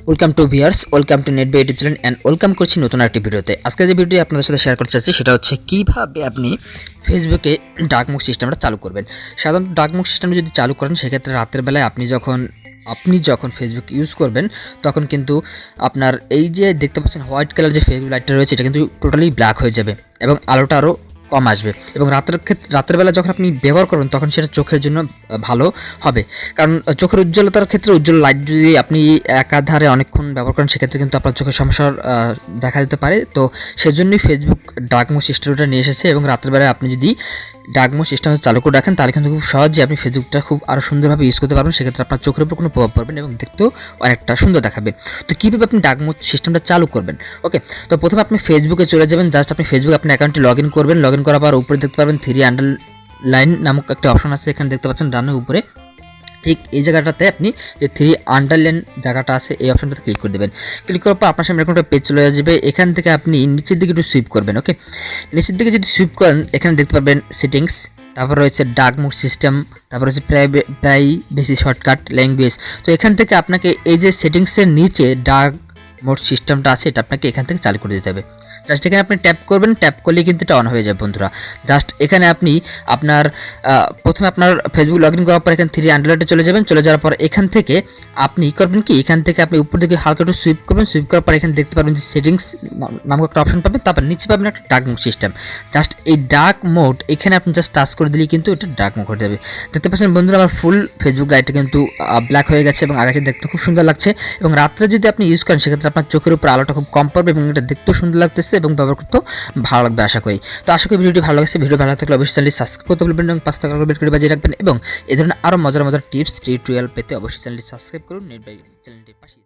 Welcome to viewers, welcome to net by YouTube channel and welcome করছি নতুন একটি ভিডিওতে। আজকে যে ভিডিও আপনাদের সাথে শেয়ার করতে চাচ্ছি সেটা হচ্ছে কীভাবে আপনি ফেসবুকে ডার্ক মোড সিস্টেমটা চালু করবেন। সাধারণত ডার্ক মোড সিস্টেমটা যদি চালু করেন সেক্ষেত্রে রাতের বেলায় আপনি যখন ফেসবুক ইউজ করবেন তখন কিন্তু আপনার এই যে দেখতে পাচ্ছেন হোয়াইট কালার যে ফেসবুক লাইটটা রয়েছে এটা কিন্তু টোটালি ব্ল্যাক হয়ে যাবে এবং আলোটা আরও কম আসবে এবং রাতের বেলা যখন আপনি ব্যবহার করবেন তখন সেটা চোখের জন্য ভালো হবে। কারণ চোখের উজ্জ্বলতার ক্ষেত্রে উজ্জ্বল লাইট যদি আপনি একাধারে অনেকক্ষণ ব্যবহার করেন সেক্ষেত্রে কিন্তু আপনার চোখের সমস্যার দেখা দিতে পারে। তো সেজন্যই ফেসবুক ডার্ক মোড সিস্টেমটা নিয়ে এসেছে এবং রাতের বেলায় আপনি যদি ডার্ক মোড সিস্টেম চালু করে রাখেন তাহলে কিন্তু খুব সহজে আপনি ফেসবুকটা খুব আরও সুন্দরভাবে ইউজ করতে পারবেন। সেক্ষেত্রে আপনার চোখের উপর কোনো প্রভাব পড়বে না এবং দেখতেও অনেকটা সুন্দর দেখাবে। তো কীভাবে আপনি ডার্ক মোড সিস্টেমটা চালু করবেন? ওকে, তো প্রথমে আপনি ফেসবুকে চলে যাবেন। জাস্ট আপনি ফেসবুক আপনার অ্যাকাউন্টে লগ ইন করবেন। লগ ইন করার পর উপরে দেখতে পাবেন 3 আন্ডারলাইন নামক একটা অপশন আছে, এখানে দেখতে পাচ্ছেন ডানের উপরে। ঠিক এই জায়গাটাতে আপনি যে 3 আন্ডারলাইন জায়গাটা আছে এই অপশনটাতে ক্লিক করে দেবেন। ক্লিক করার পর আপনার সামনে এরকম একটা পেজ চলে আসবে। এখান থেকে আপনি নিচের দিকে একটু সুইপ করবেন। ওকে, নিচের দিকে যদি সুইপ করেন এখানে দেখতে পাবেন সেটিংস, তারপর রয়েছে ডার্ক মোড সিস্টেম, তারপর হচ্ছে প্রাইভেসি শর্টকাট ল্যাঙ্গুয়েজ। তো এখান থেকে আপনাকে এই যে সেটিংসের নিচে ডার্ক মোড সিস্টেমটা আছে এটা আপনাকে এখান থেকে চালু করে দিতে হবে। জাস্ট এখানে আপনি ট্যাপ করবেন, ট্যাপ করলে কিন্তু এটা অন হয়ে যাবে বন্ধুরা। জাস্ট এখানে আপনি প্রথমে আপনার ফেসবুক লগ ইন করার পর এখানে 3 আন্ডারলাইনে চলে যাবেন। চলে যাওয়ার পর এখান থেকে আপনি করবেন কি, এখান থেকে আপনি উপর দিকে হালকা একটু সুইপ করবেন। সুইপ করার পর এখানে দেখতে পাবেন যে সেটিংস নামক একটা অপশন পাবেন, তারপর নিচে পাবেন একটা ডার্ক মোড সিস্টেম। জাস্ট এই ডার্ক মোড এখানে আপনি জাস্ট টাচ করে দিলেই কিন্তু এটা ডার্ক মোড হয়ে যাবে। দেখতে পাচ্ছেন বন্ধুরা আমার ফুল ফেসবুক লাইটটা কিন্তু ব্ল্যাক হয়ে গেছে এবং আকাশে দেখতে খুব সুন্দর লাগছে। এবং রাত্রে যদি আপনি ইউজ করেন সেক্ষেত্রে আপনার চোখের উপর আলোটা খুব কম পড়বে এবং এটা দেখতেও সুন্দর লাগতেছে এবং ব্যবহার করতেও ভালো লাগবে আশা করি। তো আশা করি ভিডিওটি ভালো লাগছে। ভিডিও ভালো থাকলে অবশ্যই চ্যানেলটি সাবস্ক্রাইব করতে বলবেন এবং 5 টাকা করে বাজিয়ে রাখবেন এবং এই ধরনের আরও মজার টিপস টিউটোরিয়াল পেতে অবশ্যই চ্যানেলটি সাবস্ক্রাইব করুন। নেট বাই চ্যানেলটির পাশে